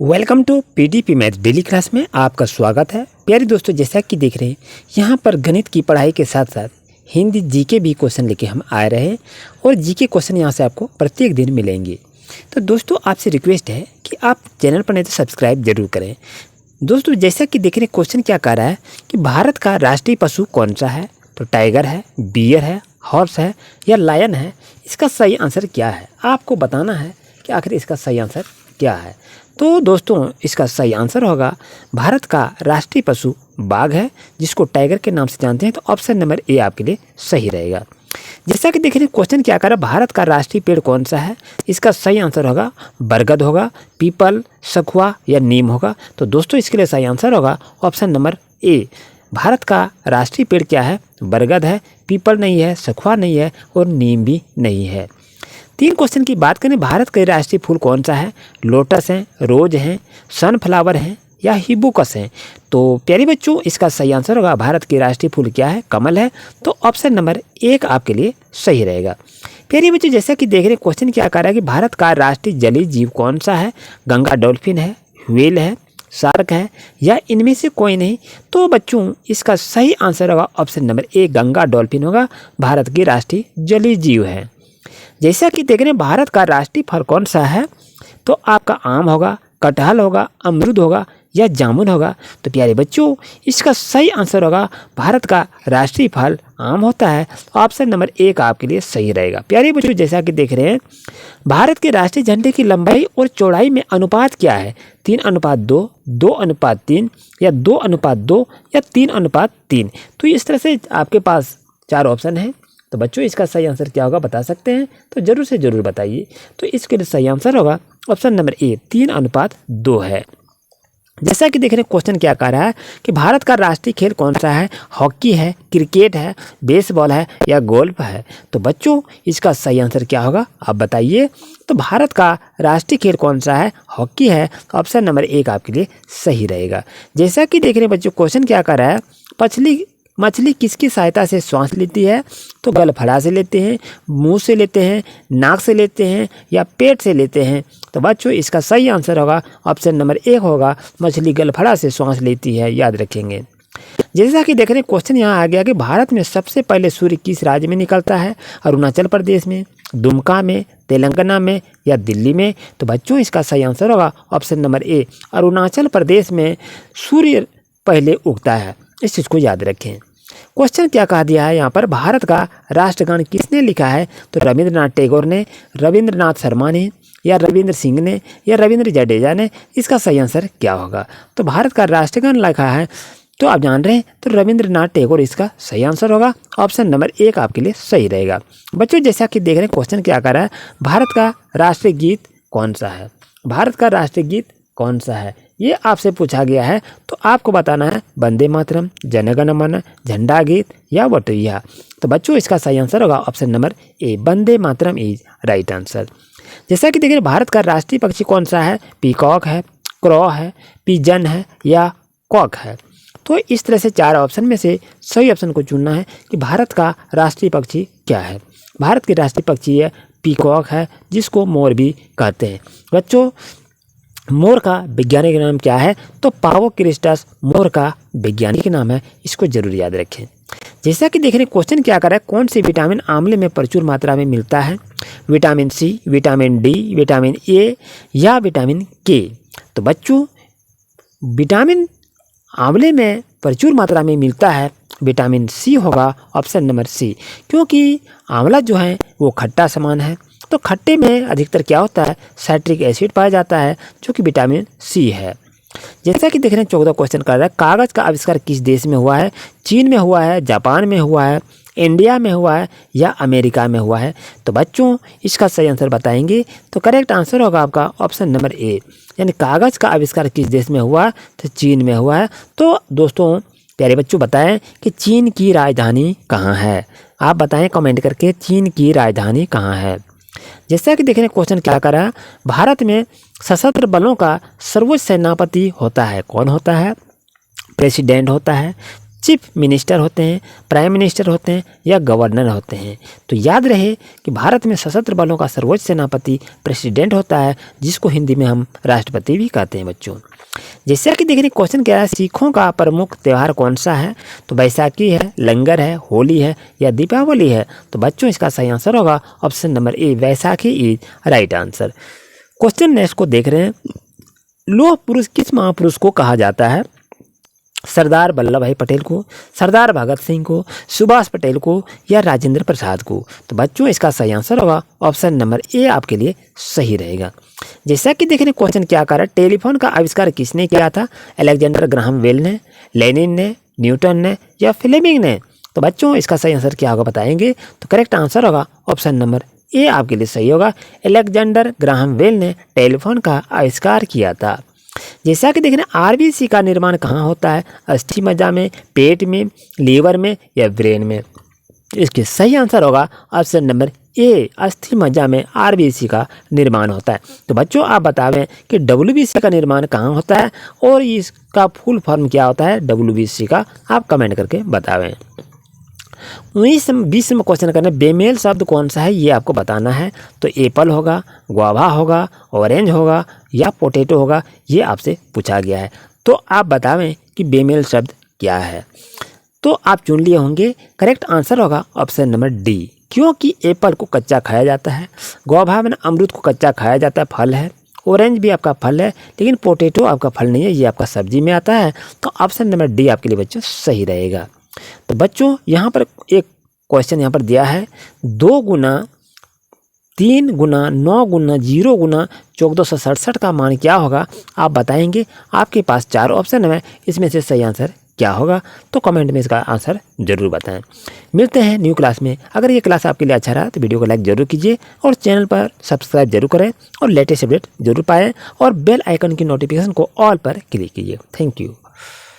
Welcome to PDP math daily class में आपका स्वागत है। प्यारे दोस्तों, जैसा कि देख रहे हैं यहाँ पर गणित की पढ़ाई के साथ साथ हिंदी जीके भी क्वेश्चन लेके हम आ रहे हैं और जीके क्वेश्चन यहाँ से आपको प्रत्येक दिन मिलेंगे। तो दोस्तों, आपसे रिक्वेस्ट है कि आप चैनल पर नहीं तो सब्सक्राइब जरूर करें। दोस्तों, जैसा कि देख रहे हैं क्वेश्चन क्या कह रहा है कि भारत का राष्ट्रीय पशु कौन सा है। तो टाइगर है, बियर है, हॉर्स है या लायन है। इसका सही आंसर क्या है आपको बताना है कि आखिर इसका सही आंसर क्या है। तो दोस्तों, इसका सही आंसर होगा भारत का राष्ट्रीय पशु बाघ है, जिसको टाइगर के नाम से जानते हैं। तो ऑप्शन नंबर ए आपके लिए सही रहेगा। जैसा कि देख रहे हैं क्वेश्चन क्या कर रहा है, भारत का राष्ट्रीय पेड़ कौन सा है। इसका सही आंसर होगा बरगद होगा, पीपल, सखुआ या नीम होगा। तो दोस्तों, इसके लिए सही आंसर होगा ऑप्शन नंबर ए। भारत का राष्ट्रीय पेड़ क्या है, बरगद है, पीपल नहीं है, सखुआ नहीं है और नीम भी नहीं है। 3 क्वेश्चन की बात करें, भारत का राष्ट्रीय फूल कौन सा है। लोटस है, रोज है, सनफ्लावर है या हिबिस्कस है। तो प्यारे बच्चों, इसका सही आंसर होगा भारत के राष्ट्रीय फूल क्या है, कमल है। तो ऑप्शन नंबर 1 आपके लिए सही रहेगा। प्यारे बच्चों, जैसा कि देख रहे हैं क्वेश्चन क्या कर रहा है कि भारत का राष्ट्रीय जलीय जीव कौन सा है। गंगा डॉल्फिन है, व्हेल है, शार्क है या इनमें से कोई नहीं। तो बच्चों, इसका सही आंसर होगा ऑप्शन नंबर 1, गंगा डॉल्फिन होगा, भारत की राष्ट्रीय जलीय जीव है। जैसा कि देख रहे हैं भारत का राष्ट्रीय फल कौन सा है, तो आपका आम होगा, कटहल होगा, अमरूद होगा या जामुन होगा। तो प्यारे बच्चों, इसका सही आंसर होगा भारत का राष्ट्रीय फल आम होता है। ऑप्शन नंबर 1 आपके लिए सही रहेगा। प्यारे बच्चों, जैसा कि देख रहे हैं भारत के राष्ट्रीय झंडे की लंबाई और चौड़ाई में अनुपात क्या है। 3:2, 2:3 या 2:2 या 3:3। तो इस तरह से आपके पास 4 ऑप्शन हैं। तो बच्चों, इसका सही आंसर क्या होगा बता सकते हैं तो जरूर से जरूर बताइए। तो इसके लिए सही आंसर होगा ऑप्शन नंबर ए, 3:2 है। जैसा कि देख रहे हैं क्वेश्चन क्या कह रहा है कि भारत का राष्ट्रीय खेल कौन सा है। हॉकी है, क्रिकेट है, बेसबॉल है या गोल्फ है। तो बच्चों, इसका सही आंसर क्या होगा आप बताइए। तो भारत का राष्ट्रीय खेल कौन सा है, हॉकी है। ऑप्शन नंबर 1 आपके लिए सही रहेगा। जैसा कि देख रहे हैं बच्चों क्वेश्चन क्या कर रहा है, मछली किसकी सहायता से श्वास लेती है। तो गलफड़ा से लेते हैं, मुंह से लेते हैं, नाक से लेते हैं या पेट से लेते हैं। तो बच्चों, इसका सही आंसर होगा ऑप्शन नंबर 1 होगा, मछली गलफड़ा से श्वास लेती है, याद रखेंगे। जैसा कि देख रहे हैं क्वेश्चन यहाँ आ गया कि भारत में सबसे पहले सूर्य किस राज्य में निकलता है। अरुणाचल प्रदेश में, दुमका में, तेलंगाना में या दिल्ली में। तो बच्चों, इसका सही आंसर होगा option number A, Arunachal Pradesh में सूर्य पहले उगता है। इस चीज़ को याद रखें। क्वेश्चन क्या कहा दिया है यहाँ पर, भारत का राष्ट्रगान किसने लिखा है। तो रविंद्रनाथ टैगोर ने, रविंद्रनाथ शर्मा ने या रविंद्र सिंह ने या रविंद्र जडेजा ने। इसका सही आंसर क्या होगा। तो भारत का राष्ट्रगान लिखा है तो आप जान रहे हैं तो रविंद्रनाथ टैगोर इसका सही आंसर होगा। ऑप्शन नंबर 1 आपके लिए सही रहेगा। बच्चों, जैसा कि देख रहे हैं क्वेश्चन क्या कर रहा है, भारत का राष्ट्रीय गीत कौन सा है। भारत का राष्ट्रीय गीत कौन सा है ये आपसे पूछा गया है। तो आपको बताना है वंदे मातरम, जन गण मन, झंडा गीत या वटुइया। तो बच्चों, इसका सही आंसर होगा option number A, Vande Mataram is right answer. जैसा कि देखिए भारत का राष्ट्रीय पक्षी कौन सा है। पीकॉक है, क्रॉ है, पिजन है या कॉक है। तो इस तरह से 4 ऑप्शन में से सही ऑप्शन को चुनना है कि भारत का राष्ट्रीय पक्षी क्या है। भारत की राष्ट्रीय पक्षी है पीकॉक है, जिसको मोर भी कहते हैं। बच्चों, मोर का वैज्ञानिक नाम क्या है। तो पावोक्रिस्टस मोर का वैज्ञानिक नाम है। इसको जरूर याद रखें। जैसा कि देख रहे हैं क्वेश्चन क्या कर रहा है, कौन सी विटामिन आंवले में प्रचुर मात्रा में मिलता है। Vitamin C, vitamin D, vitamin A या विटामिन के। तो बच्चों, विटामिन आंवले में प्रचुर मात्रा में मिलता है, विटामिन सी होगा ऑप्शन नंबर सी। क्योंकि आंवला जो है वो खट्टा सामान है। तो खट्टे में अधिकतर क्या होता है, साइट्रिक एसिड पाया जाता है, जो कि विटामिन सी है। जैसा कि देख रहे हैं 14 क्वेश्चन कर रहा है, कागज़ का आविष्कार किस देश में हुआ है। चीन में हुआ है, जापान में हुआ है, इंडिया में हुआ है या अमेरिका में हुआ है। तो बच्चों, इसका सही आंसर बताएंगे तो करेक्ट आंसर होगा आपका ऑप्शन नंबर ए, यानी कागज़ का आविष्कार किस देश में हुआ तो चीन में हुआ है। तो दोस्तों, प्यारे बच्चों, बताएं कि चीन की राजधानी कहाँ है। आप बताएं कमेंट करके, चीन की राजधानी कहाँ है। जैसा कि देख रहे हैं क्वेश्चन क्या कर रहा है, भारत में सशस्त्र बलों का सर्वोच्च सेनापति होता है, कौन होता है। प्रेसिडेंट होता है, चीफ मिनिस्टर होते हैं, प्राइम मिनिस्टर होते हैं या गवर्नर होते हैं। तो याद रहे कि भारत में सशस्त्र बलों का सर्वोच्च सेनापति प्रेसिडेंट होता है, जिसको हिंदी में हम राष्ट्रपति भी कहते हैं बच्चों। जैसा कि देखिए क्वेश्चन क्या है, सिखों का प्रमुख त्यौहार कौन सा है? तो बैसाखी है, लंगर है, होली है या दीपावली है? तो बच्चों इसका सही आंसर होगा option number A, Baisakhi is right answer. Question next को देख रहे हैं, लौह पुरुष किस महापुरुष को कहा जाता है? सरदार वल्लभ भाई पटेल को, सरदार भगत सिंह को, सुभाष पटेल को या राजेंद्र प्रसाद को? तो बच्चों इसका सही आंसर होगा ऑप्शन नंबर ए आपके लिए सही रहेगा। जैसा कि देख रहे क्वेश्चन क्या कर रहा है, टेलीफोन का आविष्कार किसने किया था? अलेक्जेंडर ग्राहम बेल ने, लेनिन ने, न्यूटन ने या फ्लेमिंग ने? तो बच्चों इसका सही आंसर क्या होगा बताएंगे। तो करेक्ट आंसर होगा ऑप्शन नंबर ए आपके लिए सही होगा। अलेक्जेंडर ग्राहम बेल ने टेलीफोन का आविष्कार किया था। जैसा कि देख रहे हैं आरबीसी का निर्माण कहाँ होता है? अस्थि मज्जा में, पेट में, लीवर में या ब्रेन में? इसके सही आंसर होगा ऑप्शन नंबर ए, अस्थि मज्जा में आरबीसी का निर्माण होता है। तो बच्चों आप बतावें कि डब्ल्यूबीसी का निर्माण कहाँ होता है और इसका फुल फॉर्म क्या होता है डब्ल्यूबीसी का, आप कमेंट करके बतावें। 20 में क्वेश्चन करना, बेमेल शब्द कौन सा है ये आपको बताना है। तो एप्पल होगा, गुआवा होगा, ऑरेंज होगा या पोटैटो होगा, ये आपसे पूछा गया है। तो आप बतावें कि बेमेल शब्द क्या है। तो आप चुन लिए होंगे, करेक्ट आंसर होगा ऑप्शन नंबर डी, क्योंकि एप्पल को कच्चा खाया जाता है, गुआवा में अमरूद को कच्चा खाया जाता है, फल है, ऑरेंज भी आपका फल है, लेकिन पोटैटो आपका फल नहीं है, ये आपका सब्जी में आता है। तो ऑप्शन नंबर डी आपके लिए बच्चों सही रहेगा। तो बच्चों यहाँ पर एक क्वेश्चन यहाँ पर दिया है, 2 गुना 3 गुना 9 गुना 0 गुना 1467 का मान क्या होगा? आप बताएंगे। आपके पास 4 ऑप्शन है, इसमें से सही आंसर क्या होगा? तो कमेंट में इसका आंसर जरूर बताएं। मिलते हैं न्यू क्लास में। अगर ये क्लास आपके लिए अच्छा रहा तो वीडियो को लाइक जरूर कीजिए और चैनल पर सब्सक्राइब जरूर करें और लेटेस्ट अपडेट जरूर पाएँ और बेल आइकन की नोटिफिकेशन को ऑल पर क्लिक कीजिए। Thank you.